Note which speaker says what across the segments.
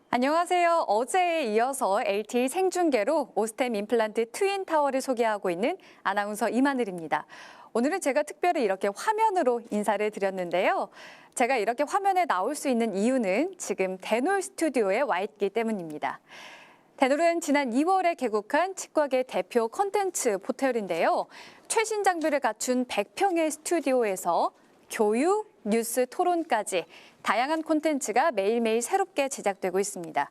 Speaker 1: 안녕하세요. 어제에 이어서 LTE 생중계로 오스템 임플란트 트윈타워를 소개하고 있는 아나운서 임하늘입니다. 오늘은 제가 특별히 이렇게 화면으로 인사를 드렸는데요. 제가 이렇게 화면에 나올 수 있는 이유는 지금 데놀 스튜디오에 와 있기 때문입니다. 데놀은 지난 2월에 개국한 치과계 대표 콘텐츠 포털인데요. 최신 장비를 갖춘 100평의 스튜디오에서 교육, 뉴스, 토론까지 다양한 콘텐츠가 매일매일 새롭게 제작되고 있습니다.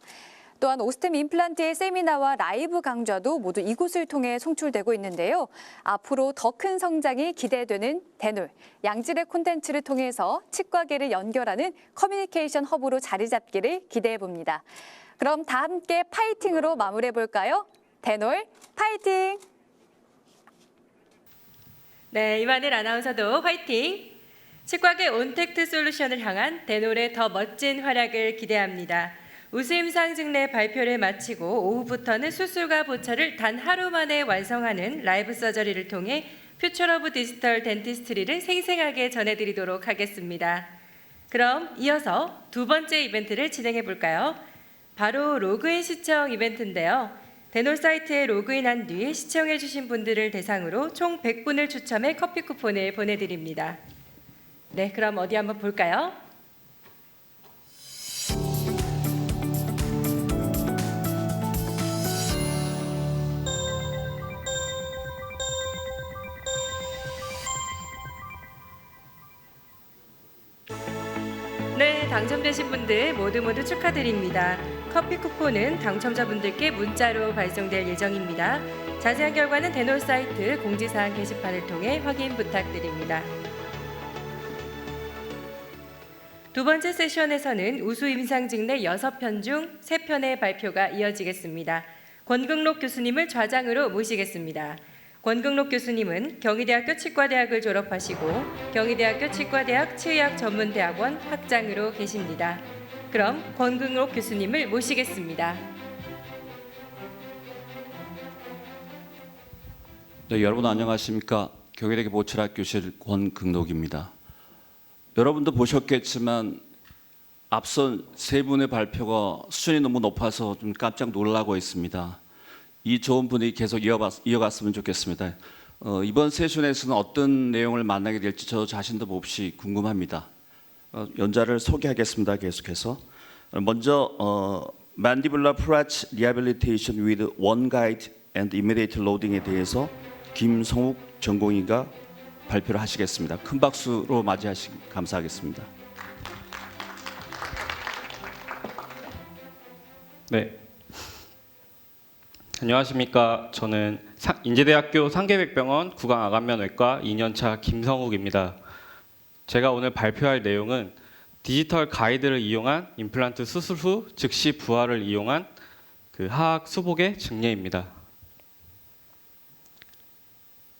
Speaker 1: 또한 오스템 임플란트의 세미나와 라이브 강좌도 모두 이곳을 통해 송출되고 있는데요. 앞으로 더 큰 성장이 기대되는 데놀, 양질의 콘텐츠를 통해서 치과계를 연결하는 커뮤니케이션 허브로 자리 잡기를 기대해 봅니다. 그럼 다 함께 파이팅으로 마무리해 볼까요? 데놀 파이팅!
Speaker 2: 네, 임하늘 아나운서도 화이팅! 치과계 온택트 솔루션을 향한 데놀의 더 멋진 활약을 기대합니다. 우수임상 증례 발표를 마치고 오후부터는 수술과 보철을 단 하루 만에 완성하는 라이브 서저리를 통해 퓨처 오브 디지털 덴티스트리를 생생하게 전해드리도록 하겠습니다. 그럼 이어서 두 번째 이벤트를 진행해 볼까요? 바로 로그인 시청 이벤트인데요. 데놀 사이트에 로그인한 뒤 시청해 주신 분들을 대상으로 총 100분을 추첨해 커피 쿠폰을 보내드립니다. 네, 그럼 어디 한번 볼까요? 네, 당첨되신 분들 모두 축하드립니다. 커피 쿠폰은 당첨자분들께 문자로 발송될 예정입니다. 자세한 결과는 데놀 사이트 공지사항 게시판을 통해 확인 부탁드립니다. 두 번째 세션에서는 우수 임상 증례 6편 중 3편의 발표가 이어지겠습니다. 권극록 교수님을 좌장으로 모시겠습니다. 권극록 교수님은 경희대학교 치과대학을 졸업하시고 경희대학교 치과대학 치의학전문대학원 학장으로 계십니다. 그럼 권극록 교수님을 모시겠습니다.
Speaker 3: 네, 여러분 안녕하십니까? 경희대학교 보철학교실 권극록입니다. 여러분도 보셨겠지만 앞선 세 분의 발표가 수준이 너무 높아서 좀 깜짝 놀라고 있습니다. 이 좋은 분위기 계속 이어갔으면 좋겠습니다. 이번 세션에서는 어떤 내용을 만나게 될지 저 자신도 몹시 궁금합니다. 연자를 소개하겠습니다. 계속해서 먼저 Mandibular Approach Rehabilitation with One Guide and Immediate Loading에 대해서 김성욱 전공의가 발표를 하시겠습니다. 큰 박수로 맞이하시기 감사하겠습니다.
Speaker 4: 네, 안녕하십니까. 저는 인제대학교 상계백병원 구강아간면외과 2년차 김성욱입니다. 제가 오늘 발표할 내용은 디지털 가이드를 이용한 임플란트 수술 후 즉시 부하를 이용한 하악 수복의 증례입니다.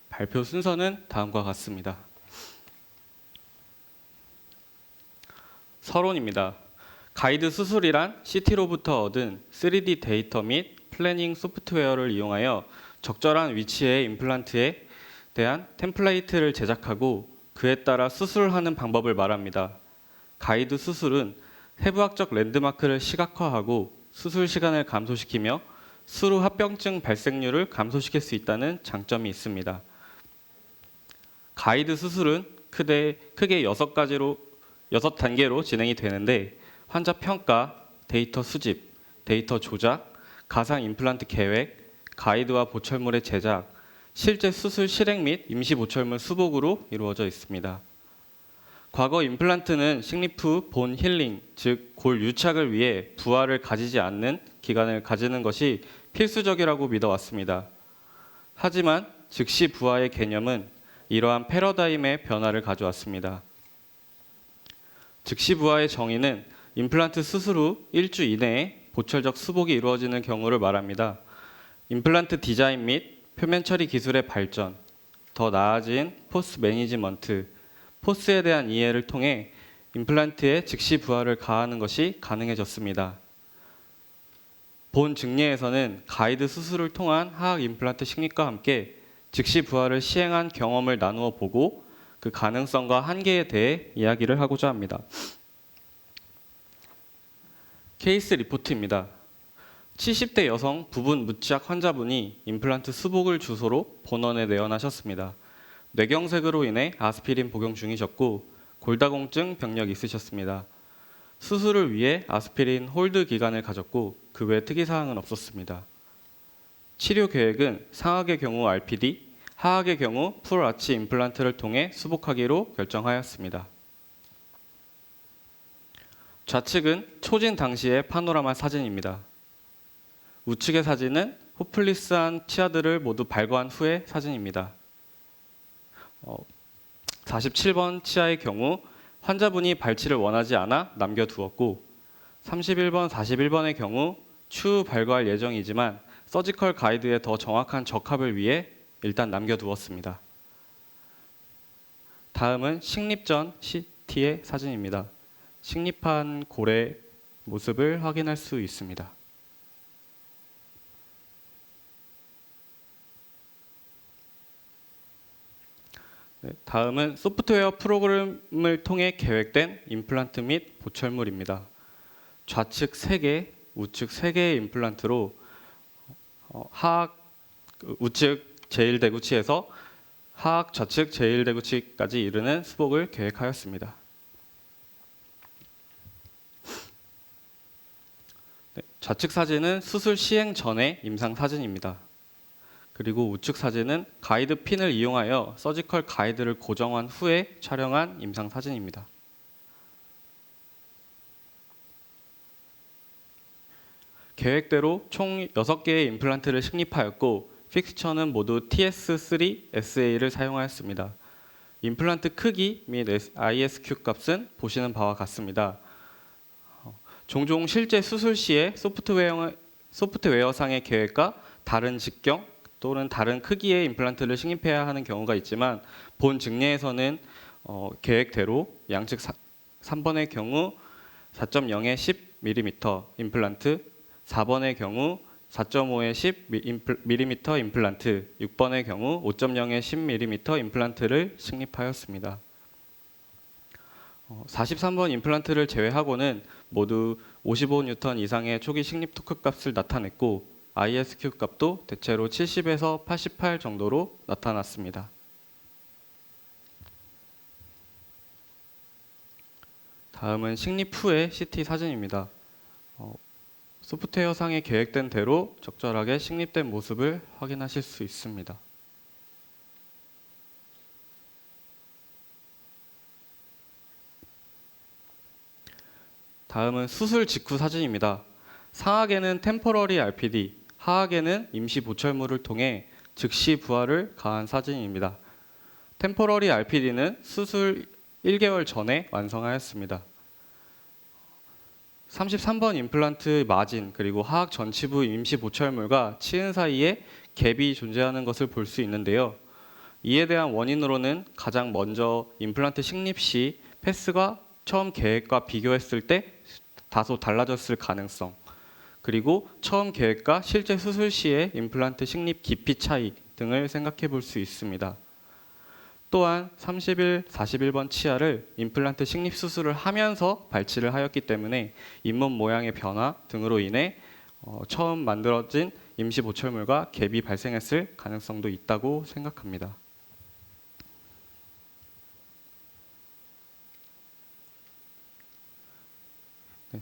Speaker 4: 발표 순서는 다음과 같습니다. 서론입니다. 가이드 수술이란 CT로부터 얻은 3D 데이터 및 플래닝 소프트웨어를 이용하여 적절한 위치의 임플란트에 대한 템플레이트를 제작하고 그에 따라 수술하는 방법을 말합니다. 가이드 수술은 해부학적 랜드마크를 시각화하고 수술 시간을 감소시키며 수루 합병증 발생률을 감소시킬 수 있다는 장점이 있습니다. 가이드 수술은 크게 6단계로 진행이 되는데 환자 평가, 데이터 수집, 데이터 조작, 가상 임플란트 계획, 가이드와 보철물의 제작, 실제 수술 실행 및 임시 보철물 수복으로 이루어져 있습니다. 과거 임플란트는 식리프 본 힐링, 즉 골 유착을 위해 부하를 가지지 않는 기간을 가지는 것이 필수적이라고 믿어왔습니다. 하지만 즉시 부하의 개념은 이러한 패러다임의 변화를 가져왔습니다. 즉시 부하의 정의는 임플란트 수술 후 1주 이내에 보철적 수복이 이루어지는 경우를 말합니다. 임플란트 디자인 및 표면 처리 기술의 발전, 더 나아진 포스 매니지먼트, 포스에 대한 이해를 통해 임플란트에 즉시 부하를 가하는 것이 가능해졌습니다. 본 증례에서는 가이드 수술을 통한 하악 임플란트 식립과 함께 즉시 부하를 시행한 경험을 나누어 보고 그 가능성과 한계에 대해 이야기를 하고자 합니다. 케이스 리포트입니다. 70대 여성 부분 무치약 환자분이 임플란트 수복을 주소로 본원에 내원하셨습니다. 뇌경색으로 인해 아스피린 복용 중이셨고 골다공증 병력이 있으셨습니다. 수술을 위해 아스피린 홀드 기간을 가졌고 그 외 특이사항은 없었습니다. 치료 계획은 상악의 경우 RPD, 하악의 경우 풀 아치 임플란트를 통해 수복하기로 결정하였습니다. 좌측은 초진 당시의 파노라마 사진입니다. 우측의 사진은 호플리스한 치아들을 모두 발거한 후의 사진입니다. 47번 치아의 경우 환자분이 발치를 원하지 않아 남겨두었고 31번, 41번의 경우 추후 발거할 예정이지만 서지컬 가이드의 더 정확한 적합을 위해 일단 남겨두었습니다. 다음은 식립 전 CT의 사진입니다. 식립한 골의 모습을 확인할 수 있습니다. 다음은 소프트웨어 프로그램을 통해 계획된 임플란트 및 보철물입니다. 좌측 3개, 우측 3개의 임플란트로 우측 제1대구치에서 하악 좌측 제1대구치까지 이르는 수복을 계획하였습니다. 좌측 사진은 수술 시행 전의 임상 사진입니다. 그리고 우측 사진은 가이드 핀을 이용하여 서지컬 가이드를 고정한 후에 촬영한 임상 사진입니다. 계획대로 총 6개의 임플란트를 식립하였고 픽스처는 모두 TS3SA를 사용하였습니다. 임플란트 크기 및 ISQ 값은 보시는 바와 같습니다. 종종 실제 수술 시에 소프트웨어상의 계획과 다른 직경 또는 다른 크기의 임플란트를 식립해야 하는 경우가 있지만 본 증례에서는 계획대로 양측 3번의 경우 4.0의 10mm 임플란트, 4번의 경우 4.5의 10mm 임플란트, 6번의 경우 5.0의 10mm 임플란트를 식립하였습니다. 43번 임플란트를 제외하고는 모두 55N 이상의 초기 식립 토크 값을 나타냈고 ISQ 값도 대체로 70에서 88 정도로 나타났습니다. 다음은 식립 후의 CT 사진입니다. 소프트웨어상에 계획된 대로 적절하게 식립된 모습을 확인하실 수 있습니다. 다음은 수술 직후 사진입니다. 상악에는 템포러리 RPD, 하악에는 임시 보철물을 통해 즉시 부하를 가한 사진입니다. 템포러리 RPD는 수술 1개월 전에 완성하였습니다. 33번 임플란트 마진 그리고 하악 전치부 임시 보철물과 치은 사이에 갭이 존재하는 것을 볼 수 있는데요. 이에 대한 원인으로는 가장 먼저 임플란트 식립 시 패스가 처음 계획과 비교했을 때 다소 달라졌을 가능성, 그리고 처음 계획과 실제 수술 시의 임플란트 식립 깊이 차이 등을 생각해 볼 수 있습니다. 또한 31, 41번 치아를 임플란트 식립 수술을 하면서 발치를 하였기 때문에 잇몸 모양의 변화 등으로 인해 처음 만들어진 임시 보철물과 갭이 발생했을 가능성도 있다고 생각합니다.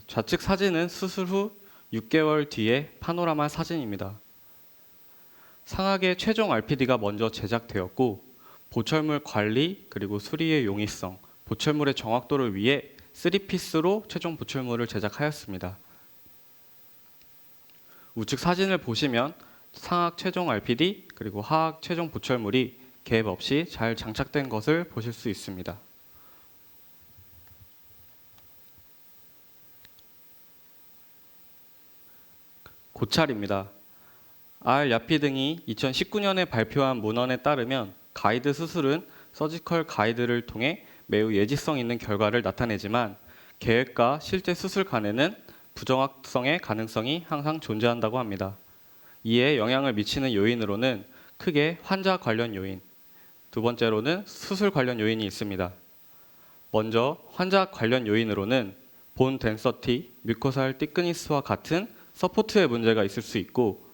Speaker 4: 좌측 사진은 수술 후 6개월 뒤의 파노라마 사진입니다. 상악의 최종 RPD가 먼저 제작되었고 보철물 관리 그리고 수리의 용이성, 보철물의 정확도를 위해 3피스로 최종 보철물을 제작하였습니다. 우측 사진을 보시면 상악 최종 RPD 그리고 하악 최종 보철물이 갭 없이 잘 장착된 것을 보실 수 있습니다. 고찰입니다. 야피 등이 2019년에 발표한 문헌에 따르면 가이드 수술은 서지컬 가이드를 통해 매우 예지성 있는 결과를 나타내지만 계획과 실제 수술 간에는 부정확성의 가능성이 항상 존재한다고 합니다. 이에 영향을 미치는 요인으로는 크게 환자 관련 요인, 두 번째로는 수술 관련 요인이 있습니다. 먼저 환자 관련 요인으로는 본 덴서티, 뮤코사일 티크니스와 같은 서포트의 문제가 있을 수 있고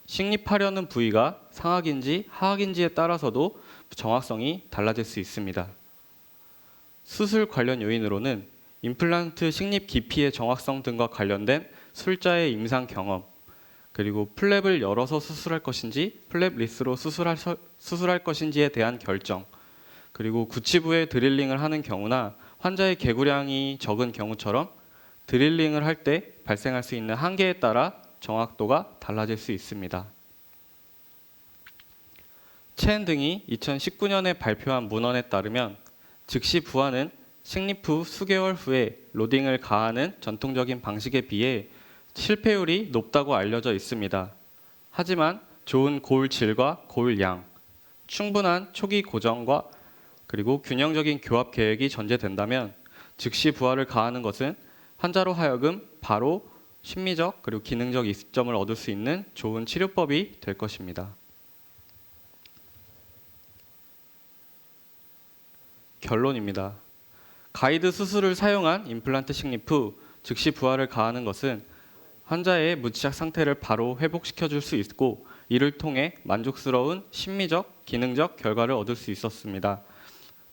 Speaker 4: 식립하려는 부위가 상악인지 하악인지에 따라서도 정확성이 달라질 수 있습니다. 수술 관련 요인으로는 임플란트 식립 깊이의 정확성 등과 관련된 술자의 임상 경험, 그리고 플랩을 열어서 수술할 것인지 플랩 리스로 수술할 것인지에 대한 결정, 그리고 구치부에 드릴링을 하는 경우나 환자의 개구량이 적은 경우처럼 드릴링을 할 때 발생할 수 있는 한계에 따라 정확도가 달라질 수 있습니다. 첸 등이 2019년에 발표한 문헌에 따르면 즉시 부하는 식립 후 수개월 후에 로딩을 가하는 전통적인 방식에 비해 실패율이 높다고 알려져 있습니다. 하지만 좋은 고울 질과 고울 양, 충분한 초기 고정과 그리고 균형적인 교합 계획이 전제된다면 즉시 부하를 가하는 것은 환자로 하여금 바로 심미적 그리고 기능적 이점을 얻을 수 있는 좋은 치료법이 될 것입니다. 결론입니다. 가이드 수술을 사용한 임플란트 식립 후 즉시 부하를 가하는 것은 환자의 무치약 상태를 바로 회복시켜 줄 수 있고 이를 통해 만족스러운 심미적, 기능적 결과를 얻을 수 있었습니다.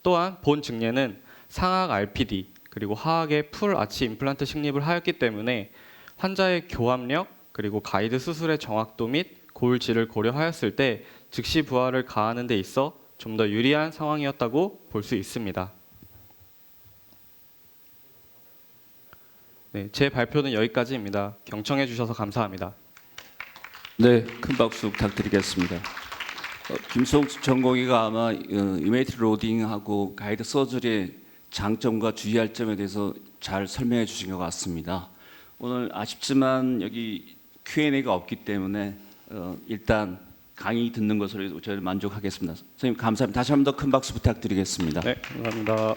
Speaker 4: 또한 본 증례는 상악 RPD 그리고 하악의 풀 아치 임플란트 식립을 하였기 때문에 환자의 교합력 그리고 가이드 수술의 정확도 및 고울질을 고려하였을 때 즉시 부하를 가하는 데 있어 좀 더 유리한 상황이었다고 볼 수 있습니다. 네, 제 발표는 여기까지입니다. 경청해 주셔서 감사합니다.
Speaker 3: 네, 큰 박수 부탁드리겠습니다. 김성수 전공의가 아마 이메이트 로딩하고 가이드 서저리의 장점과 주의할 점에 대해서 잘 설명해 주신 것 같습니다. 오늘 아쉽지만 여기 Q&A가 없기 때문에 일단 강의 듣는 것으로 저희는 만족하겠습니다. 선생님 감사합니다. 다시 한 번 더 큰 박수 부탁드리겠습니다.
Speaker 4: 네, 감사합니다.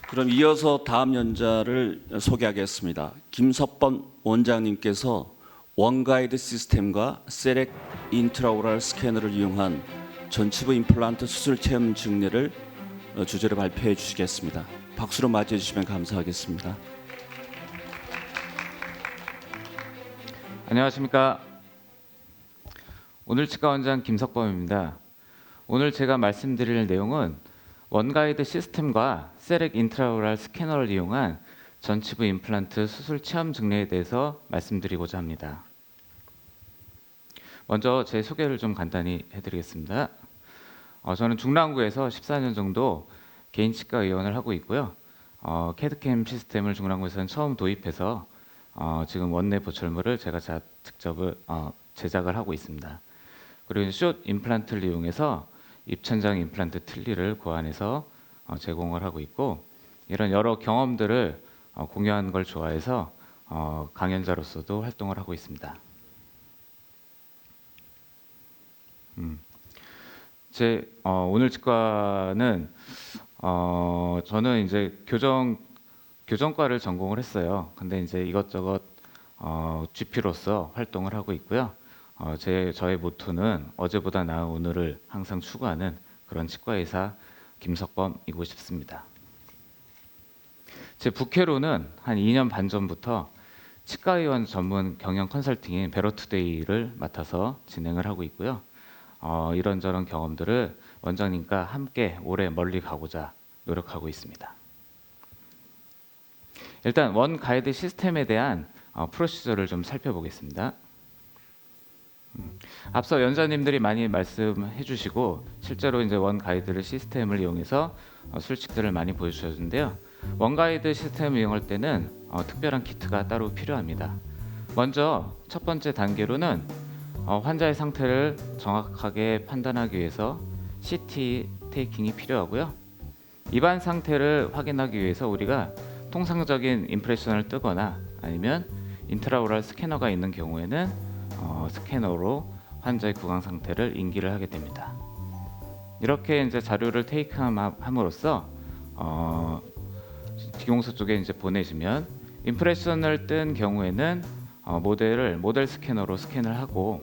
Speaker 3: 그럼 이어서 다음 연자를 소개하겠습니다. 김석범 원장님께서 원가이드 시스템과 세렉 인트라오랄 스캐너를 이용한 전치부 임플란트 수술 체험 증례를 주제로 발표해 주시겠습니다. 박수로 맞이해 주시면 감사하겠습니다.
Speaker 5: 안녕하십니까. 오늘 치과 원장 김석범입니다. 오늘 제가 말씀드릴 내용은 원가이드 시스템과 세렉 인트라오랄 스캐너를 이용한 전치부 임플란트 수술 체험 증례에 대해서 말씀드리고자 합니다. 먼저 제 소개를 좀 간단히 해드리겠습니다. 저는 중랑구에서 14년 정도 개인 치과 의원을 하고 있고요. 캐드캠 시스템을 중랑구에서는 처음 도입해서 지금 원내 보철물을 제가 직접 제작을 하고 있습니다. 그리고 숏 임플란트를 이용해서 입천장 임플란트 틀니를 고안해서 제공을 하고 있고 이런 여러 경험들을 공유하는 걸 좋아해서 강연자로서도 활동을 하고 있습니다. 제 오늘 치과는 저는 이제 교정과를 전공을 했어요. 근데 이제 이것저것 GP로서 활동을 하고 있고요. 저의 모토는 어제보다 나은 오늘을 항상 추구하는 그런 치과의사 김석범이고 싶습니다. 제 부캐로는 한 2년 반 전부터 치과의원 전문 경영 컨설팅인 베러투데이를 맡아서 진행을 하고 있고요. 이런저런 경험들을 원장님과 함께 오래 멀리 가고자 노력하고 있습니다. 일단 원 가이드 시스템에 대한 프로시저를 좀 살펴보겠습니다. 앞서 연자님들이 많이 말씀해 주시고 실제로 이제 원 가이드를 시스템을 이용해서 술칙들을 많이 보여주셨는데요. 원 가이드 시스템을 이용할 때는 특별한 키트가 따로 필요합니다. 먼저 첫 번째 단계로는 환자의 상태를 정확하게 판단하기 위해서 CT 테이킹이 필요하고요. 입안 상태를 확인하기 위해서 우리가 통상적인 임프레션을 뜨거나 아니면 인트라오랄 스캐너가 있는 경우에는 스캐너로 환자의 구강 상태를 인기를 하게 됩니다. 이렇게 이제 자료를 테이크함으로써 기공소 쪽에 이제 보내시면 임프레션을 뜬 경우에는 모델 스캐너로 스캔을 하고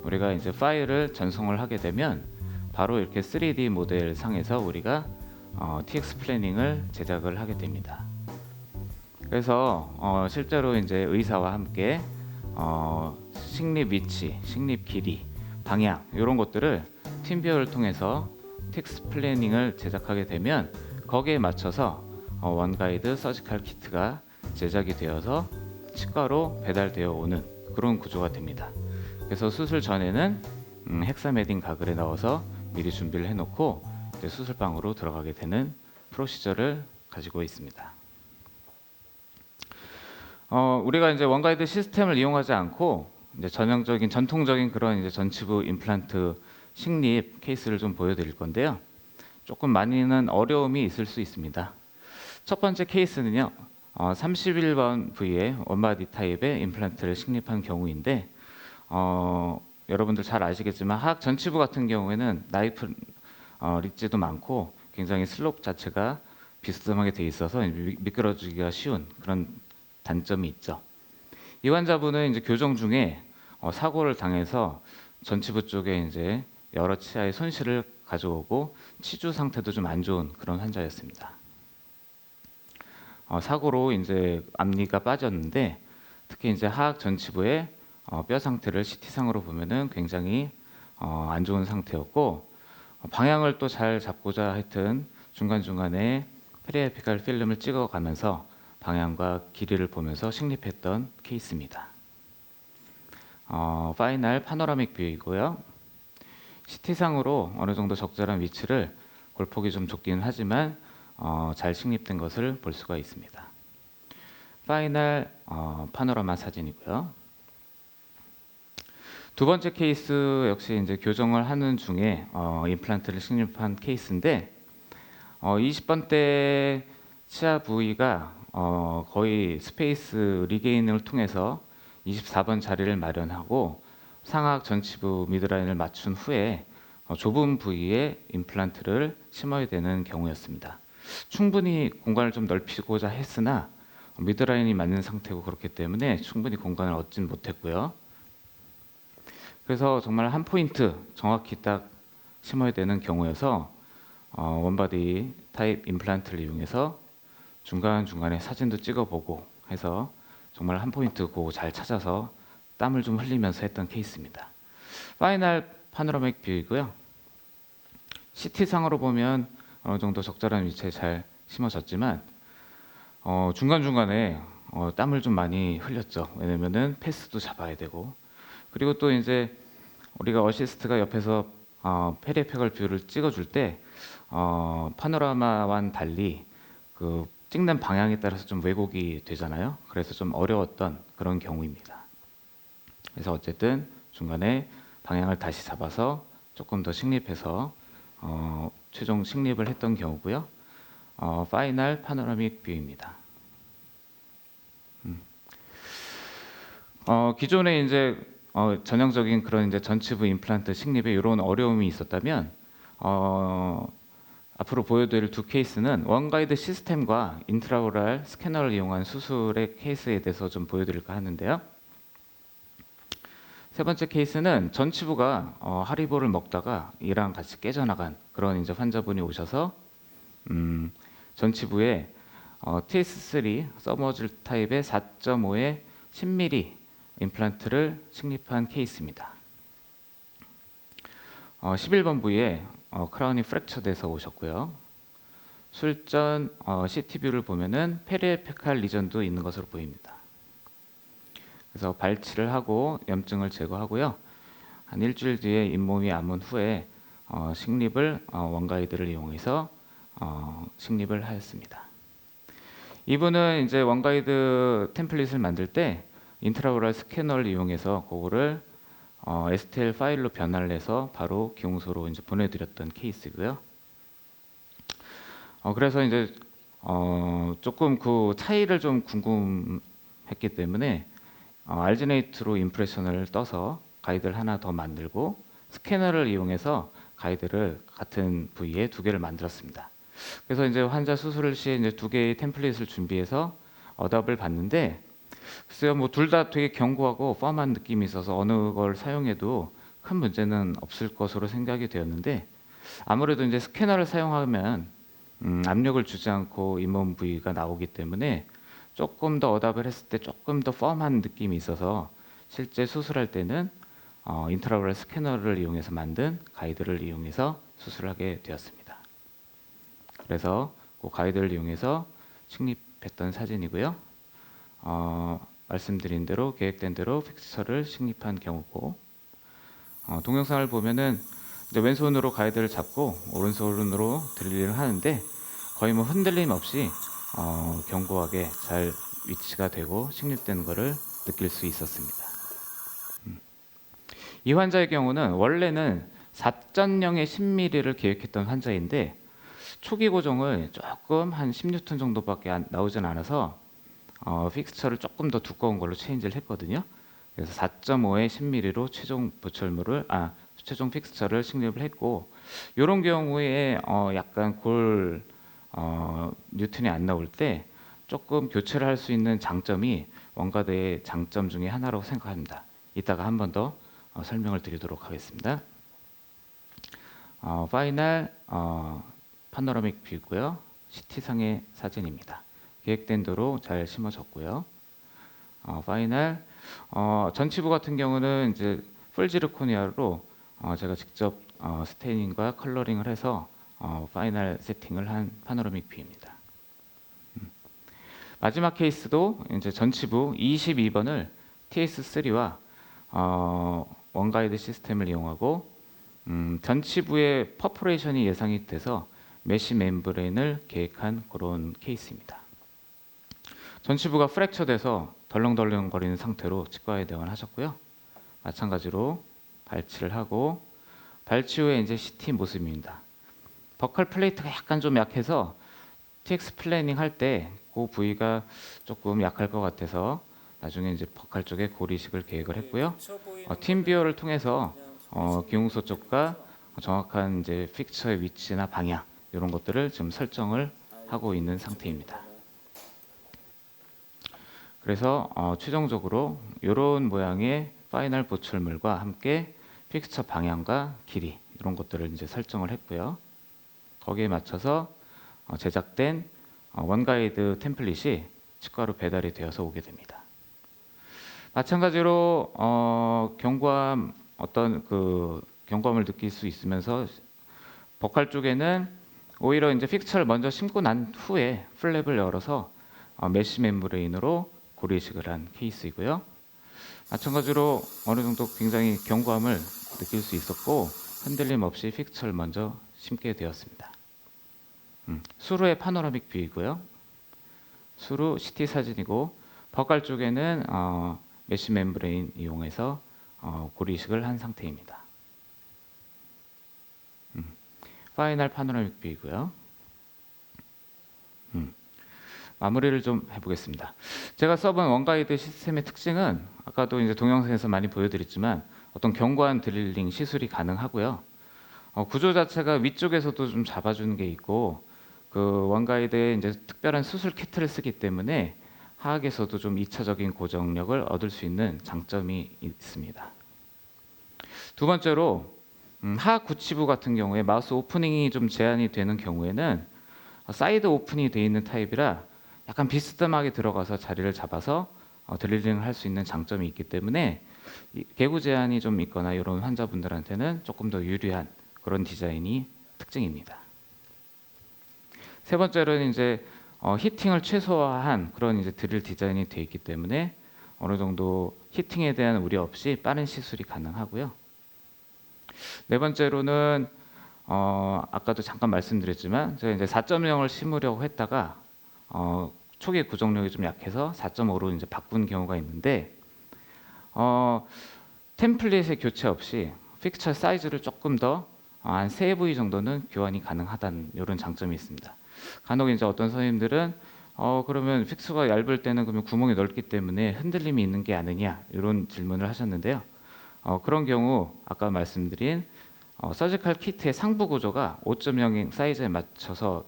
Speaker 5: 우리가 이제 파일을 전송을 하게 되면 바로 이렇게 3D 모델 상에서 우리가 TX 플래닝을 제작을 하게 됩니다. 그래서 실제로 이제 의사와 함께 식립 위치, 식립 길이, 방향 이런 것들을 팀뷰어를 통해서 TX 플래닝을 제작하게 되면 거기에 맞춰서 원가이드 서지컬 키트가 제작이 되어서 치과로 배달되어 오는 그런 구조가 됩니다. 그래서 수술 전에는 헥사메딘 가글에 넣어서 미리 준비를 해놓고 이제 수술방으로 들어가게 되는 프로시저를 가지고 있습니다. 우리가 이제 원가이드 시스템을 이용하지 않고 이제 전통적인 그런 이제 전치부 임플란트 식립 케이스를 좀 보여드릴 건데요. 조금 많이는 어려움이 있을 수 있습니다. 첫 번째 케이스는요, 31번 부위의 원바디 타입의 임플란트를 식립한 경우인데, 여러분들 잘 아시겠지만 하악 전치부 같은 경우에는 나이프 릿지도 많고 굉장히 슬롭 자체가 비스듬하게 돼 있어서 미끄러지기가 쉬운 그런 단점이 있죠. 이 환자분은 이제 교정 중에 사고를 당해서 전치부 쪽에 이제 여러 치아의 손실을 가져오고 치주 상태도 좀 안 좋은 그런 환자였습니다. 사고로 이제 앞니가 빠졌는데 특히 이제 하악 전치부의 뼈 상태를 CT상으로 보면은 굉장히 안 좋은 상태였고 방향을 또 잘 잡고자 하여튼 중간중간에 페리에피칼 필름을 찍어가면서 방향과 길이를 보면서 식립했던 케이스입니다. 파이널 파노라믹 뷰이고요. CT상으로 어느 정도 적절한 위치를 골폭이 좀 좁긴 하지만 잘 식립된 것을 볼 수가 있습니다. 파이널 파노라마 사진이고요. 두 번째 케이스 역시 이제 교정을 하는 중에 임플란트를 식립한 케이스인데 20번대 치아 부위가 거의 스페이스 리게인을 통해서 24번 자리를 마련하고 상악 전치부 미드라인을 맞춘 후에 좁은 부위에 임플란트를 심어야 되는 경우였습니다. 충분히 공간을 좀 넓히고자 했으나 미드라인이 맞는 상태고 그렇기 때문에 충분히 공간을 얻진 못했고요. 그래서 정말 한 포인트 정확히 딱 심어야 되는 경우여서 원바디 타입 임플란트를 이용해서 중간중간에 사진도 찍어보고 해서 정말 한 포인트 고 잘 찾아서 땀을 좀 흘리면서 했던 케이스입니다. 파이널 파노라믹 뷰이고요. CT상으로 보면 어느 정도 적절한 위치에 잘 심어졌지만 중간중간에 땀을 좀 많이 흘렸죠. 왜냐면은 패스도 잡아야 되고 그리고 또 이제 우리가 어시스트가 옆에서 페리페컬 뷰를 찍어줄 때 파노라마와는 달리 그 찍는 방향에 따라서 좀 왜곡이 되잖아요. 그래서 좀 어려웠던 그런 경우입니다. 그래서 어쨌든 중간에 방향을 다시 잡아서 조금 더 식립해서 최종 식립을 했던 경우고요. 파이널 파노라믹 뷰입니다. 기존에 이제 전형적인 그런 이제 전치부 임플란트 식립에 이런 어려움이 있었다면 앞으로 보여드릴 두 케이스는 원가이드 시스템과 인트라오랄 스캐너를 이용한 수술의 케이스에 대해서 좀 보여드릴까 하는데요. 세 번째 케이스는 전치부가 하리보를 먹다가 이랑 같이 깨져나간 그런 이제 환자분이 오셔서 전치부에 TS3 서머즐 타입의 4.5의 10mm 임플란트를 식립한 케이스입니다. 11번 부위에 크라운이 프랙처돼서 오셨고요. 술전 CT뷰를 보면은 페리에피칼 리전도 있는 것으로 보입니다. 그래서 발치를 하고 염증을 제거하고요. 한 일주일 뒤에 잇몸이 아문 후에 식립을 원가이드를 이용해서 식립을 하였습니다. 이분은 이제 원가이드 템플릿을 만들 때 인트라오랄 스캐너를 이용해서 그거를 STL 파일로 변화를 해서 바로 기용소로 이제 보내드렸던 케이스고요. 그래서 이제 조금 그 차이를 좀 궁금했기 때문에 알지네이트로 임프레션을 떠서 가이드를 하나 더 만들고 스캐너를 이용해서 가이드를 같은 부위에 2개를 만들었습니다. 그래서 이제 환자 수술을 시에 이제 2개의 템플릿을 준비해서 어답을 봤는데, 글쎄요, 뭐 둘 다 되게 견고하고 펌한 느낌이 있어서 어느 걸 사용해도 큰 문제는 없을 것으로 생각이 되었는데, 아무래도 이제 스캐너를 사용하면 압력을 주지 않고 잇몸 부위가 나오기 때문에 조금 더 어답을 했을 때 조금 더 펌한 느낌이 있어서 실제 수술할 때는 인트라오럴 스캐너를 이용해서 만든 가이드를 이용해서 수술을 하게 되었습니다. 그래서 그 가이드를 이용해서 식립했던 사진이고요. 말씀드린 대로 계획된 대로 픽스처를 식립한 경우고, 동영상을 보면은 이제 왼손으로 가이드를 잡고 오른손으로 드릴링을 하는데 거의 뭐 흔들림 없이 견고하게 잘 위치가 되고 식립되는 것을 느낄 수 있었습니다. 이 환자의 경우는 원래는 4.0의 10mm를 계획했던 환자인데 초기 고정을 조금 한 10N 정도밖에 나오진 않아서 픽스처를 조금 더 두꺼운 걸로 체인지를 했거든요. 그래서 4.5의 10mm로 최종 픽스처를 식립을 했고, 이런 경우에 약간 골 뉴튼이 안 나올 때 조금 교체를 할 수 있는 장점이 원가드의 장점 중에 하나라고 생각합니다. 이따가 한 번 더 설명을 드리도록 하겠습니다. 파이널 파노라믹 뷰고요. CT상의 사진입니다. 계획된 대로 잘 심어졌고요. 파이널 전치부 같은 경우는 이제 풀 지르코니아로 제가 직접 스테이닝과 컬러링을 해서 파이널 세팅을 한 파노라믹 뷰입니다. 마지막 케이스도 이제 전치부 22번을 TS3와 원가이드 시스템을 이용하고 전치부의 퍼포레이션이 예상이 돼서 메쉬 멤브레인을 계획한 그런 케이스입니다. 전치부가 프랙처돼서 덜렁덜렁거리는 상태로 치과에 내원을 하셨고요. 마찬가지로 발치를 하고, 발치 후에 이제 CT 모습입니다. 버컬 플레이트가 약간 좀 약해서 TX 플래닝 할 때 그 부위가 조금 약할 것 같아서 나중에 이제 버컬 쪽에 고리식을 계획을 했고요. 팀 뷰어를 통해서 기웅소 쪽과 정확한 이제 픽처의 위치나 방향 이런 것들을 지금 설정을 하고 있는 상태입니다. 그래서 최종적으로 이런 모양의 파이널 보철물과 함께 픽스처 방향과 길이 이런 것들을 이제 설정을 했고요. 거기에 맞춰서 제작된 원가이드 템플릿이 치과로 배달이 되어서 오게 됩니다. 마찬가지로 견고함을 느낄 수 있으면서 버칼 쪽에는 오히려 이제 픽스처를 먼저 심고 난 후에 플랩을 열어서 메쉬 멤브레인으로 고리식을 한 케이스이고요. 마찬가지로 어느 정도 굉장히 견고함을 느낄 수 있었고 흔들림 없이 픽스처를 먼저 심게 되었습니다. 수루의 파노라믹 뷰이고요. 수루 CT 사진이고, 버칼 쪽에는 메쉬 멤브레인 이용해서 고리식을 한 상태입니다. 파이널 파노라믹 뷰이고요. 마무리를 좀 해보겠습니다. 제가 써본 원가이드 시스템의 특징은 아까도 이제 동영상에서 많이 보여드렸지만 어떤 견고한 드릴링 시술이 가능하고요. 구조 자체가 위쪽에서도 좀 잡아주는 게 있고, 그 원가이드에 이제 특별한 수술 키트를 쓰기 때문에 하악에서도 좀 2차적인 고정력을 얻을 수 있는 장점이 있습니다. 두 번째로 하악 구치부 같은 경우에 마우스 오프닝이 좀 제한이 되는 경우에는 사이드 오픈이 되어 있는 타입이라 약간 비스듬하게 들어가서 자리를 잡아서 드릴링을 할 수 있는 장점이 있기 때문에 개구 제한이 좀 있거나 이런 환자분들한테는 조금 더 유리한 그런 디자인이 특징입니다. 세 번째로는 이제 히팅을 최소화한 그런 이제 드릴 디자인이 되어 있기 때문에 어느 정도 히팅에 대한 우려 없이 빠른 시술이 가능하고요. 네 번째로는 아까도 잠깐 말씀드렸지만 제가 이제 4.0을 심으려고 했다가 초기 고정력이 좀 약해서 4.5로 이제 바꾼 경우가 있는데 템플릿의 교체 없이 픽처 사이즈를 조금 더 한 3부위 정도는 교환이 가능하다는 이런 장점이 있습니다. 간혹 이제 어떤 선생님들은 그러면 픽스가 얇을 때는 그러면 구멍이 넓기 때문에 흔들림이 있는 게 아니냐 이런 질문을 하셨는데요. 그런 경우 아까 말씀드린 서지컬 키트의 상부 구조가 5.0 사이즈에 맞춰서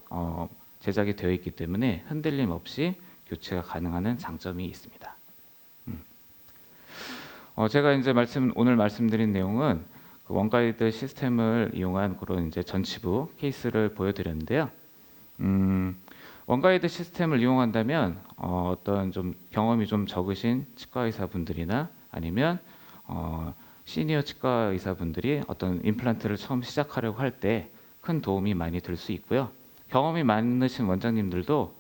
Speaker 5: 제작이 되어 있기 때문에 흔들림 없이 교체가 가능한 장점이 있습니다. 제가 이제 오늘 말씀드린 내용은 그 원가이드 시스템을 이용한 그런 이제 전치부 케이스를 보여드렸는데요. 원가이드 시스템을 이용한다면 어떤 좀 경험이 좀 적으신 치과 의사분들이나 아니면 시니어 치과 의사분들이 어떤 임플란트를 처음 시작하려고 할 때 큰 도움이 많이 될 수 있고요. 경험이 많으신 원장님들도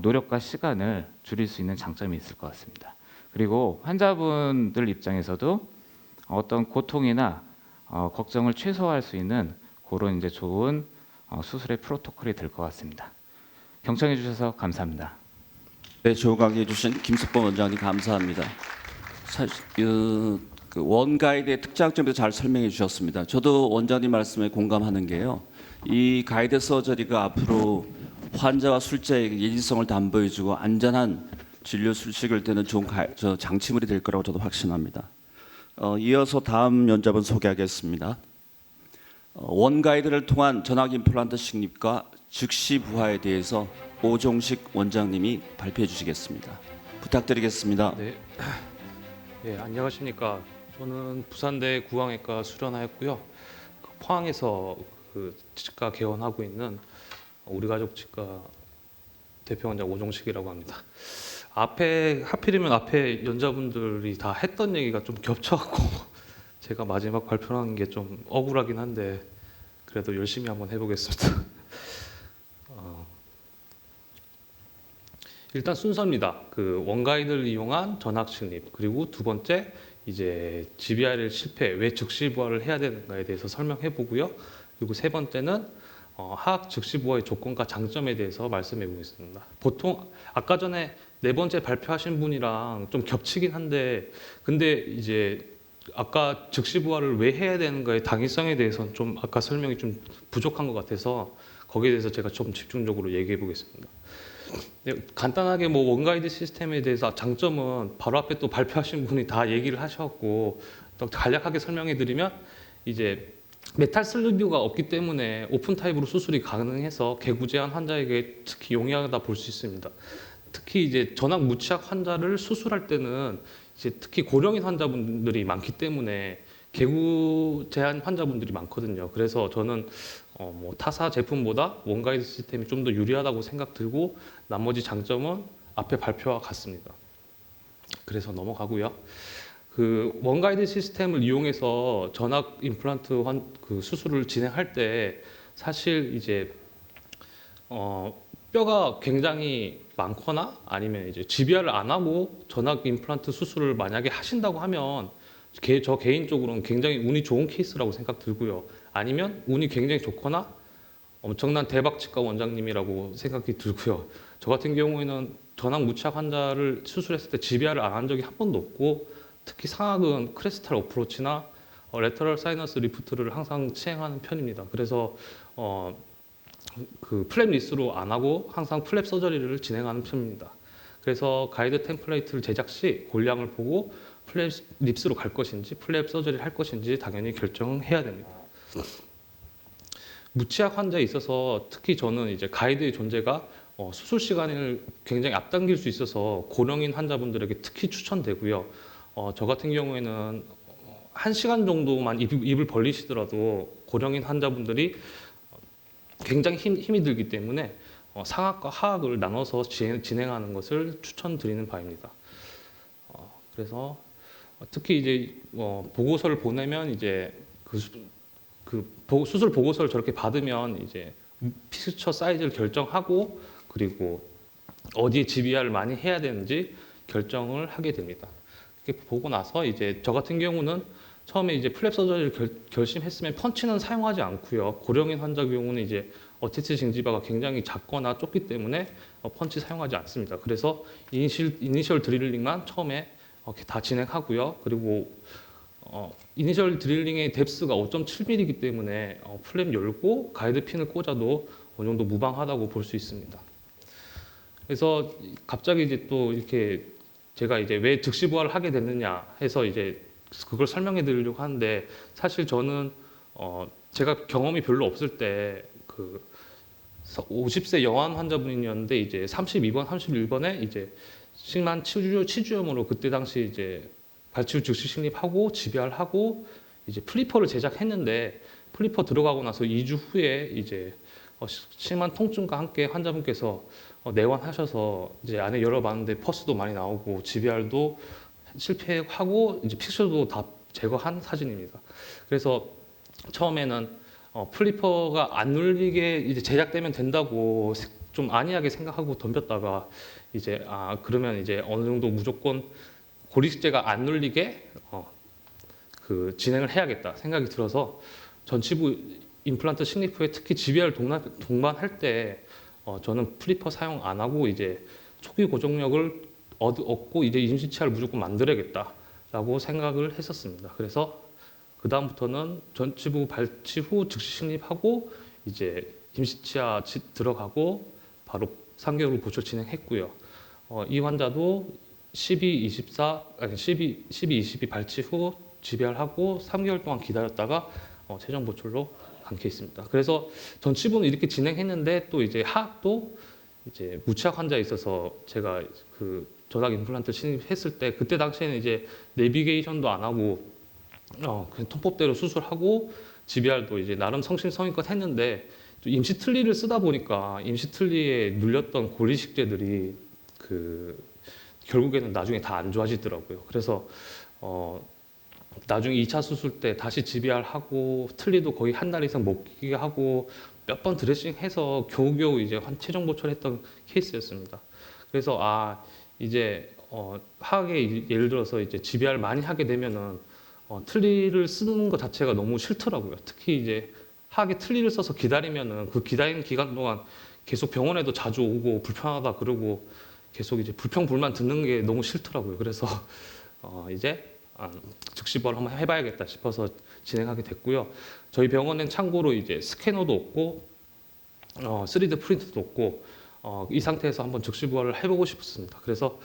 Speaker 5: 노력과 시간을 줄일 수 있는 장점이 있을 것 같습니다. 그리고 환자분들 입장에서도 어떤 고통이나 걱정을 최소화할 수 있는 그런 이제 좋은 수술의 프로토콜이 될 것 같습니다. 경청해 주셔서 감사합니다.
Speaker 3: 네, 좋은 강의해 주신 김석범 원장님 감사합니다. 사실 그 원가이드의 특장점도 잘 설명해 주셨습니다. 저도 원장님 말씀에 공감하는 게요. 이 가이드 서저리가 앞으로 환자와 술자의 예지성을 담보해주고 안전한 진료 수식을 되는 좋은 장치물이 될 거라고 저도 확신합니다. 이어서 다음 연접은 소개하겠습니다. 원가이드를 통한 전학 임플란트 식립과 즉시 부하에 대해서 오종식 원장님이 발표해 주시겠습니다. 부탁드리겠습니다.
Speaker 6: 네. 예, 안녕하십니까. 저는 부산대 구강외과 수련하였고요. 포항에서 그 치과 개원하고 있는 우리 가족 치과 대표 원장 오종식이라고 합니다. 하필이면 앞에 연자분들이 다 했던 얘기가 좀 겹쳐갖고 제가 마지막 발표하는 게 좀 억울하긴 한데 그래도 열심히 한번 해보겠습니다. 일단 순서입니다. 그 원가이드를 이용한 전학 식립, 그리고 두 번째 이제 GBRL 실패, 왜 즉시 부하를 해야 되는가에 대해서 설명해 보고요. 그리고 세 번째는 하악 즉시 부하의 조건과 장점에 대해서 말씀해 보겠습니다. 보통 아까 전에 네 번째 발표하신 분이랑 좀 겹치긴 한데, 근데 이제 아까 즉시 부하를 왜 해야 되는가의 당위성에 대해서는 좀 아까 설명이 좀 부족한 것 같아서 거기에 대해서 제가 좀 집중적으로 얘기해 보겠습니다. 네, 간단하게 뭐 원가이드 시스템에 대해서 장점은 바로 앞에 또 발표하신 분이 다 얘기를 하셨고, 또 간략하게 설명해 드리면 이제 메탈 슬리브가 없기 때문에 오픈 타입으로 수술이 가능해서 개구 제한 환자에게 특히 용이하다 볼 수 있습니다. 특히 이제 전악 무치약 환자를 수술할 때는 이제 특히 고령인 환자분들이 많기 때문에 개구 제한 환자분들이 많거든요. 그래서 저는 뭐 타사 제품보다 원가이드 시스템이 좀 더 유리하다고 생각 들고, 나머지 장점은 앞에 발표와 같습니다. 그래서 넘어가고요. 그 원가이드 시스템을 이용해서 전악 임플란트 그 수술을 진행할 때 사실 이제 뼈가 굉장히 많거나 아니면 이제 GBR을 안 하고 전악 임플란트 수술을 만약에 하신다고 하면 저 개인적으로는 굉장히 운이 좋은 케이스라고 생각 들고요. 아니면 운이 굉장히 좋거나 엄청난 대박 치과 원장님이라고 생각이 들고요. 저 같은 경우에는 전악 무치약 환자를 수술했을 때 GBR을 안 한 적이 한 번도 없고, 특히 상악은 크레스탈 어프로치나 레터럴 사이너스 리프트를 항상 시행하는 편입니다. 그래서 그 플랩 리스로 안 하고 항상 플랩 서저리를 진행하는 편입니다. 그래서 가이드 템플레이트를 제작 시 골량을 보고 플랩 립스로 갈 것인지 플랩 서저리를 할 것인지 당연히 결정해야 됩니다. 무치약 환자에 있어서 특히 저는 이제 가이드의 존재가 수술 시간을 굉장히 앞당길 수 있어서 고령인 환자분들에게 특히 추천되고요. 저 같은 경우에는 1시간 정도만 입을 벌리시더라도 고령인 환자분들이 굉장히 힘이 들기 때문에 상악과 하악을 나눠서 진행하는 것을 추천드리는 바입니다. 그래서 특히 이제 보고서를 보내면 이제 수술 보고서를 저렇게 받으면 이제 픽스처 사이즈를 결정하고, 그리고 어디에 GBR을 많이 해야 되는지 결정을 하게 됩니다. 이렇게 보고 나서 이제 저 같은 경우는 처음에 이제 플랩 서저리를 결심했으면 펀치는 사용하지 않고요. 고령인 환자 경우는 이제 어티스 징지바가 굉장히 작거나 좁기 때문에 펀치 사용하지 않습니다. 그래서 이니셜 드릴링만 처음에 이렇게 다 진행하고요. 그리고 이니셜 드릴링의 뎁스가 5.7mm이기 때문에 플랩 열고 가이드 핀을 꽂아도 어느 정도 무방하다고 볼 수 있습니다. 그래서 갑자기 이제 또 이렇게 제가 이제 왜 즉시 부하를 하게 됐느냐 해서 이제 그걸 설명해 드리려고 하는데, 사실 저는 제가 경험이 별로 없을 때 그 50세 여한 환자분이었는데 이제 32번, 31번에 이제 심한 치주염으로 그때 당시 이제 발치후 즉시 식립하고 GBR하고 이제 플리퍼를 제작했는데 플리퍼 들어가고 나서 2주 후에 이제 심한 통증과 함께 환자분께서 내원하셔서 이제 안에 열어봤는데 퍼스도 많이 나오고 GBR도 실패하고 이제 픽처도 다 제거한 사진입니다. 그래서 처음에는 플리퍼가 안 눌리게 이제 제작되면 된다고 좀 안이하게 생각하고 덤볐다가 이제 그러면 이제 어느 정도 무조건 고리식재가 안 눌리게 그 진행을 해야겠다 생각이 들어서 전치부 임플란트 식립 후에 특히 GBR 동반할 때 저는 플리퍼 사용 안 하고 이제 초기 고정력을 얻고 이제 임시치아를 무조건 만들어야겠다라고 생각을 했었습니다. 그래서 그 다음부터는 전치부 발치 후 즉시 식립하고 이제 임시치아 들어가고 바로 3개월 후 보철 진행했고요. 이 환자도 12-22 발치 후 GBR하고 3개월 동안 기다렸다가 최종 보철로 간 케이스입니다. 그래서 전치부는 이렇게 진행했는데 또 이제 하악도 이제 무치악 환자에 있어서 제가 그 전악 임플란트 진입했을 때 그때 당시에는 이제 내비게이션도 안 하고 그냥 통법대로 수술하고 GBR도 이제 나름 성심성의껏 했는데 또 임시 틀니를 쓰다 보니까 임시 틀니에 눌렸던 고리식재들이 그 결국에는 나중에 다 안 좋아지더라고요. 그래서 나중에 2차 수술 때 다시 GBR 하고 틀니도 거의 한 달 이상 못 끼게 하고 몇 번 드레싱해서 겨우겨우 이제 최종 보철했던 케이스였습니다. 그래서 이제 하악에 예를 들어서 이제 GBR 많이 하게 되면은 틀니를 쓰는 것 자체가 너무 싫더라고요. 특히 이제 하악에 틀니를 써서 기다리면은 그 기다리는 기간 동안 계속 병원에도 자주 오고 불편하다 그러고 계속 이제 불평불만 듣는 게 너무 싫더라고요. 그래서 이제 즉시벌 한번 해봐야겠다 싶어서 진행하게 됐고요. 저희 병원엔 참고로 이제 스캐너도 없고 3D 프린터도 없고 이 상태에서 한번 즉시부활을 해보고 싶었습니다. 그래서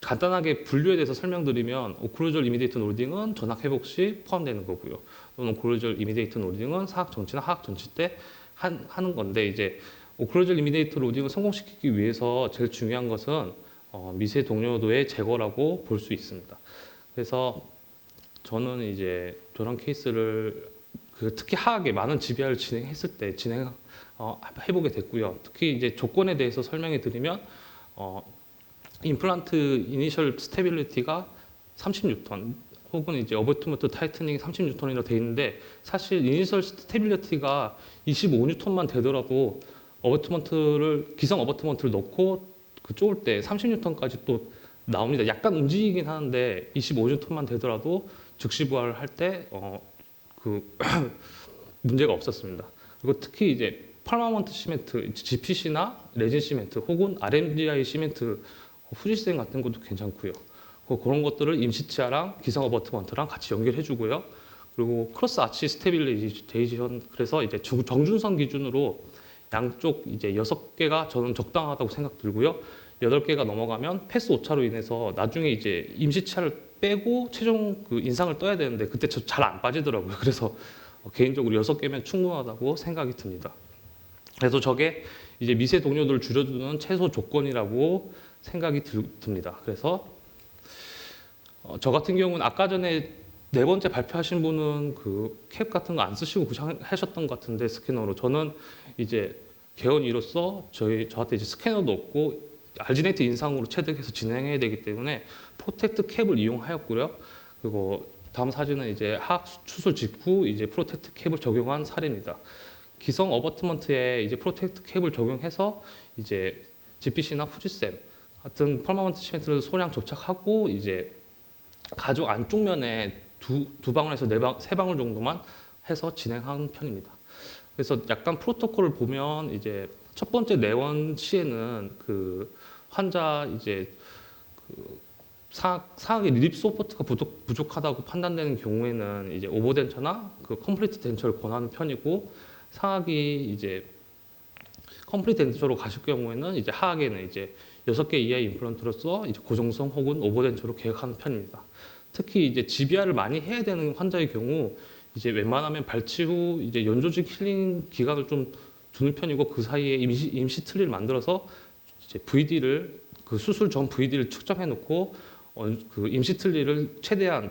Speaker 6: 간단하게 분류에 대해서 설명드리면 오클루절 이미디에이트 노딩은 전악 회복 시 포함되는 거고요. 또는 오클루절 이미디에이트 노딩은 사악 전치나 하악 전치 때 하는 건데 이제 오클루절 이미디에이트 로딩을 성공시키기 위해서 제일 중요한 것은 미세 동료도의 제거라고 볼 수 있습니다. 그래서 저는 이제 저런 케이스를 특히 하악에 많은 GBR을 진행했을 때 해보게 됐고요. 특히 이제 조건에 대해서 설명해 드리면 임플란트 이니셜 스테빌리티가 30N 혹은 이제 어버트먼트 타이트닝이 30N이라고 되어 있는데 사실 이니셜 스테빌리티가 25N만 되더라도 기성 어버트먼트를 넣고 그 쪼을 때 30N까지 또 나옵니다. 약간 움직이긴 하는데 25N만 되더라도 즉시 부활을 할 때 문제가 없었습니다. 그리고 특히 이제 퍼머넌트 시멘트, GPC나 레진 시멘트 혹은 RMDI 시멘트 후지센 같은 것도 괜찮고요. 그런 것들을 임시치아랑 기성 어버트먼트랑 같이 연결해주고요. 그리고 크로스 아치 스테빌리제이션 그래서 이제 정준선 기준으로 양쪽 이제 6개가 저는 적당하다고 생각 들고요. 8개가 넘어가면 패스 오차로 인해서 나중에 이제 임시치아를 빼고 최종 그 인상을 떠야 되는데 그때 잘 안 빠지더라고요. 그래서 개인적으로 6개면 충분하다고 생각이 듭니다. 그래서 저게 이제 미세 동료도를 줄여주는 최소 조건이라고 생각이 듭니다. 그래서 저 같은 경우는 아까 전에 4번째 발표하신 분은 그 캡 같은 거 안 쓰시고 구상하셨던 것 같은데 스캐너로 저는 이제 개원이로서 저한테 이제 스캐너도 없고 알지네이트 인상으로 체득해서 진행해야 되기 때문에 프로텍트 캡을 이용하였고요. 그리고 다음 사진은 이제 하악 수술 직후 이제 프로텍트 캡을 적용한 사례입니다. 기성 어버트먼트에 이제 프로텍트 캡을 적용해서 이제 GPC나 후지쌤 같은 퍼머넌트 시멘트를 소량 접착하고 이제 가죽 안쪽 면에 두 방울에서 3방울 정도만 해서 진행하는 편입니다. 그래서 약간 프로토콜을 보면 이제 첫 번째 내원 시에는 그 환자 이제 그 사악의 리립 서포트가 부족하다고 판단되는 경우에는 이제 오버덴처나 그 컴플리트 덴처를 권하는 편이고 사악이 이제 컴플리트 덴처로 가실 경우에는 이제 하악에는 이제 6개 이하의 임플란트로서 이제 고정성 혹은 오버덴처로 계획하는 편입니다. 특히 이제 GBR을 많이 해야 되는 환자의 경우 이제 웬만하면 발치 후 이제 연조직 힐링 기간을 좀 두는 편이고 그 사이에 임시 틀니를 만들어서 이제 VD를 그 수술 전 VD를 측정해 놓고 그 임시 틀니를 최대한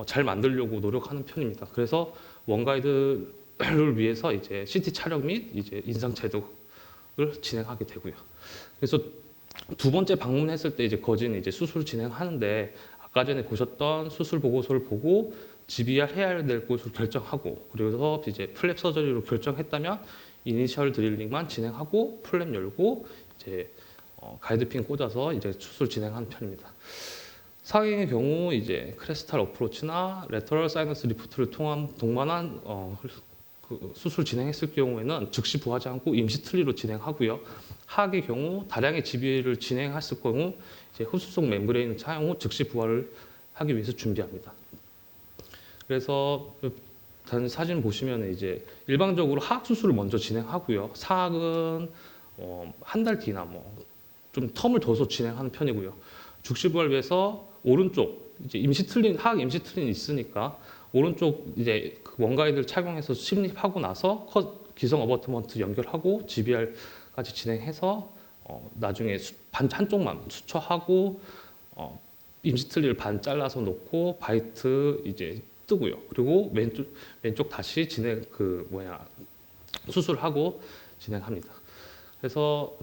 Speaker 6: 잘 만들려고 노력하는 편입니다. 그래서 원가이드를 위해서 이제 CT 촬영 및 이제 인상 제독을 진행하게 되고요. 그래서 두 번째 방문했을 때 이제 거진 이제 수술 진행하는데 아까 전에 보셨던 수술 보고서를 보고 GBR 해야 될 곳을 결정하고 그래서 이제 플랩 서저리로 결정했다면 이니셜 드릴링만 진행하고 플랩 열고 이제 가이드핀 꽂아서 이제 수술 진행하는 편입니다. 상행의 경우 이제 크레스탈 어프로치나 레터럴 사이너스 리프트를 동반한 그 수술 진행했을 경우에는 즉시 부하지 않고 임시 틀니로 진행하고요. 하악의 경우 다량의 GB를 진행했을 경우 이제 흡수성 멤브레인 사용 후 즉시 부하를 하기 위해서 준비합니다. 그래서 사진 보시면 이제 일반적으로 하악 수술을 먼저 진행하고요. 사악은 한 달 뒤나 뭐 좀 텀을 둬서 진행하는 편이고요. 즉시 부하를 위해서 오른쪽 이제 하악 임시 틀니 있으니까 오른쪽 이제 그 원가이드를 착용해서 침입하고 나서 기성 어버트먼트 연결하고 GBR까지 진행해서 나중에 한쪽만 수처하고 임시 틀니를 반 잘라서 놓고 바이트 이제 뜨고요. 그리고 왼쪽 다시 수술하고 진행합니다. 그래서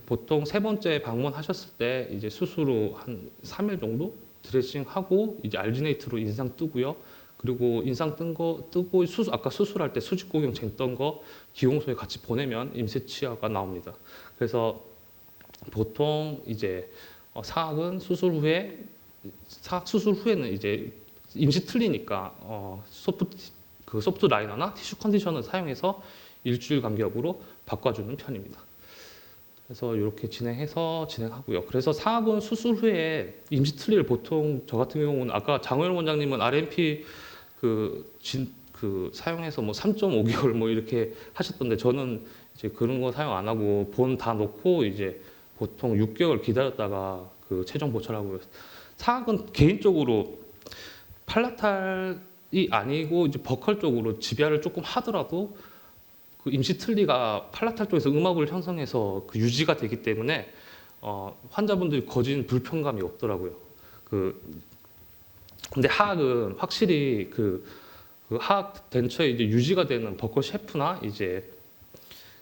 Speaker 6: 보통 세 번째 방문하셨을 때 이제 수술 후 한 3일 정도 드레싱하고 이제 알지네이트로 인상 뜨고요. 그리고 인상 뜬 거 뜨고 아까 수술할 때 수직 고경 쟀던 거 기공소에 같이 보내면 임시 치아가 나옵니다. 그래서 보통 이제 사악 수술 후에는 이제 임시 틀리니까 소프트 라이너나 티슈 컨디셔너를 사용해서 일주일 간격으로 바꿔주는 편입니다. 그래서 이렇게 진행하고요. 그래서 사악은 수술 후에 임시 틀니를 보통 저 같은 경우는 아까 장호연 원장님은 RMP 사용해서 뭐 3.5개월 뭐 이렇게 하셨던데 저는 이제 그런 거 사용 안 하고 본 다 놓고 이제 보통 6개월 기다렸다가 그 최종 보철하고요. 사악은 개인적으로 팔라탈이 아니고 이제 버컬 쪽으로 지비아를 조금 하더라도 그 임시 틀니가 팔라탈 쪽에서 음압을 형성해서 그 유지가 되기 때문에 환자분들이 거진 불편감이 없더라고요. 근데 하악은 확실히 그 하악 덴처에 이제 유지가 되는 버컬 셰프나 이제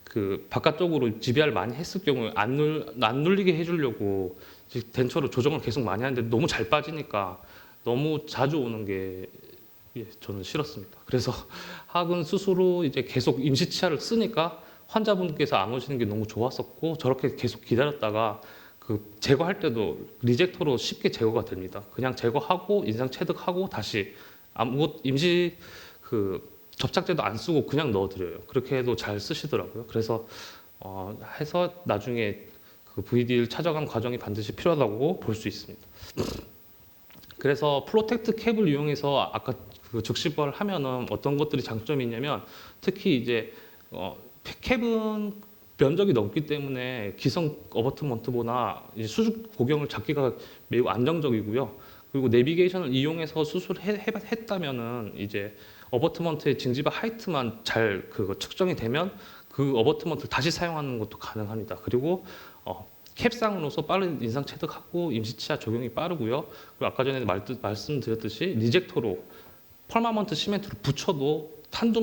Speaker 6: 그 바깥쪽으로 GBR을 많이 했을 경우에 안 눌리게 해주려고 이제 덴처로 조정을 계속 많이 하는데 너무 잘 빠지니까 너무 자주 오는 게 저는 싫었습니다. 그래서 하악은 수술 후 이제 계속 임시 치아를 쓰니까 환자분께서 안 오시는 게 너무 좋았었고 저렇게 계속 기다렸다가 그 제거할 때도 리젝터로 쉽게 제거가 됩니다. 그냥 제거하고 인상 체득하고 다시 임시 접착제도 안 쓰고 그냥 넣어드려요. 그렇게 해도 잘 쓰시더라고요. 그래서 해서 나중에 그 VD를 찾아간 과정이 반드시 필요하다고 볼 수 있습니다. 그래서 프로텍트 캡을 이용해서 아까 그 즉시 부하를 하면은 어떤 것들이 장점이 있냐면 특히 이제 캡은 면적이 넓기 때문에 기성 어버트먼트보다 수직 고경을 잡기가 매우 안정적이고요. 그리고 내비게이션을 이용해서 수술했다면은 이제 어버트먼트의 징지바 하이트만 잘 측정이 되면 그 어버트먼트를 다시 사용하는 것도 가능합니다. 그리고 캡상으로서 빠른 인상 체득하고 임시치아 적용이 빠르고요. 그리고 아까 전에 말씀드렸듯이 리젝터로 퍼마먼트 시멘트를 붙여도 한두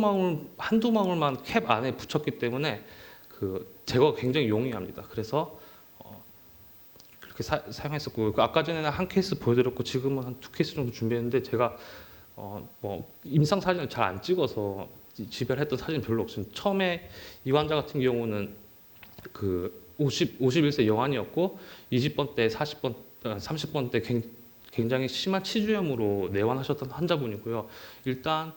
Speaker 6: 방울만 캡 안에 붙였기 때문에 그 제거가 굉장히 용이합니다. 그래서 그렇게 사용했었고 아까 전에는 한 케이스 보여드렸고 지금은 한 2케이스 정도 준비했는데 제가 뭐 임상 사진을 잘 안 찍어서 지별했던 사진 별로 없습니다. 처음에 이 환자 같은 경우는 그 51세 여환이었고 20번 때 30번 때 굉장히 심한 치주염으로 내원하셨던 환자분이고요. 일단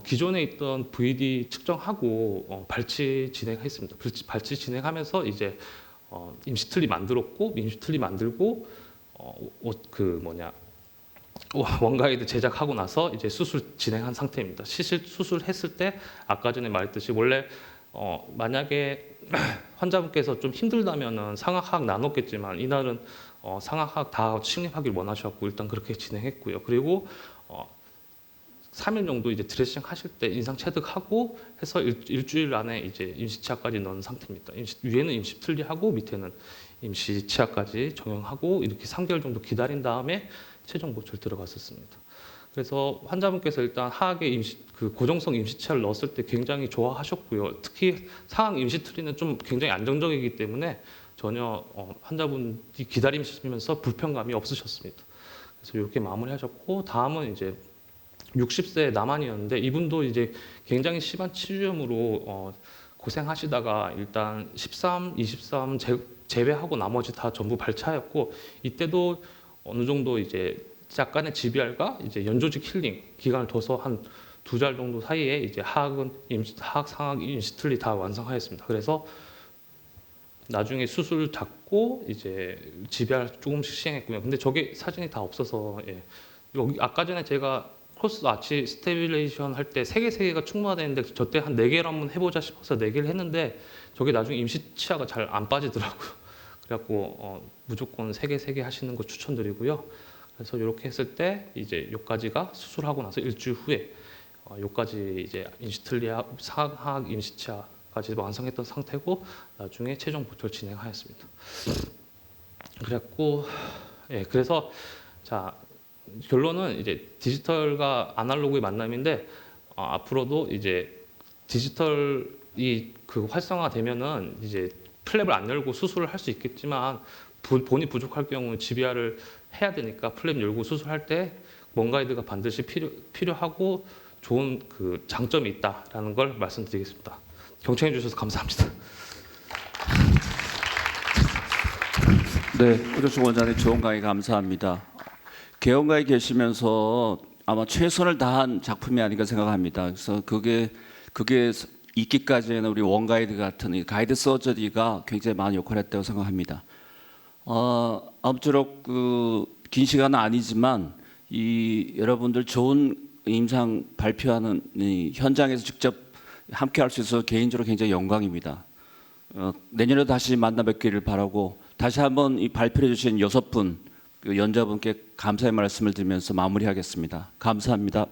Speaker 6: 기존에 있던 VD 측정하고 발치 진행했습니다. 발치 진행하면서 이제 임시 틀니 만들었고 임시 틀니 만들고 원가이드 제작하고 나서 이제 수술 진행한 상태입니다. 수술했을 때 아까 전에 말했듯이 원래 만약에 환자분께서 좀 힘들다면은 상하하악 나눴겠지만 이날은 상하하악 다 침입하길 원하셨고 일단 그렇게 진행했고요. 그리고 3일 정도 이제 드레싱 하실 때 인상 체득하고 해서 일주일 안에 이제 임시 치아까지 넣은 상태입니다. 위에는 임시 틀니하고 밑에는 임시 치아까지 적용하고 이렇게 3개월 정도 기다린 다음에 최종 보철 들어갔었습니다. 그래서 환자분께서 일단 하악의 그 고정성 임시 치아를 넣었을 때 굉장히 좋아하셨고요. 특히 상악 임시 틀니는 좀 굉장히 안정적이기 때문에 전혀 환자분이 기다리시면서 불편감이 없으셨습니다. 그래서 이렇게 마무리하셨고 다음은 이제 60세 남한이었는데 이분도 이제 굉장히 심한 치주염으로 고생하시다가 일단 13, 23 제외하고 나머지 다 전부 발차였고 이때도 어느 정도 이제 약간의 GBR과 이제 연조직 힐링 기간을 둬서 한 2달 정도 사이에 이제 하악 상악 임시 틀니 다 완성하였습니다. 그래서 나중에 수술 잡고 이제 GBR 조금씩 시행했고요. 근데 저게 사진이 다 없어서 예. 여기 아까 전에 제가 크로스 아치 스테빌레이션 할 때 3개가 충분하다는데 저 때 한 4개를 한번 해보자 싶어서 4개를 했는데 저게 나중에 임시 치아가 잘 안 빠지더라고요. 그래갖고 무조건 3개 하시는 거 추천드리고요. 그래서 이렇게 했을 때 이제 요까지가 수술하고 나서 일주일 후에 요까지 이제 임시 틀니 하악 임시 치아까지 완성했던 상태고 나중에 최종 보철 진행하였습니다. 그래갖고 예 그래서 자. 결론은 이제 디지털과 아날로그의 만남인데 앞으로도 이제 디지털이 그 활성화되면은 이제 플랩을 안 열고 수술을 할 수 있겠지만 본이 부족할 경우 GBR을 해야 되니까 플랩 열고 수술할 때 원가이드가 반드시 필요하고 좋은 그 장점이 있다라는 걸 말씀드리겠습니다. 경청해 주셔서 감사합니다.
Speaker 3: 네, 오정수 원장님 좋은 강의 감사합니다. 개원가에 계시면서 아마 최선을 다한 작품이 아닌가 생각합니다. 그래서 그게 있기까지는 우리 원가이드 같은 이 가이드 서저리가 굉장히 많은 역할을 했다고 생각합니다. 아무쪼록 긴 시간은 아니지만 이 여러분들 좋은 임상 발표하는 이 현장에서 직접 함께 할 수 있어서 개인적으로 굉장히 영광입니다. 내년에도 다시 만나 뵙기를 바라고 다시 한번 이 발표해 주신 6분 그 연자분께 감사의 말씀을 드리면서 마무리하겠습니다. 감사합니다.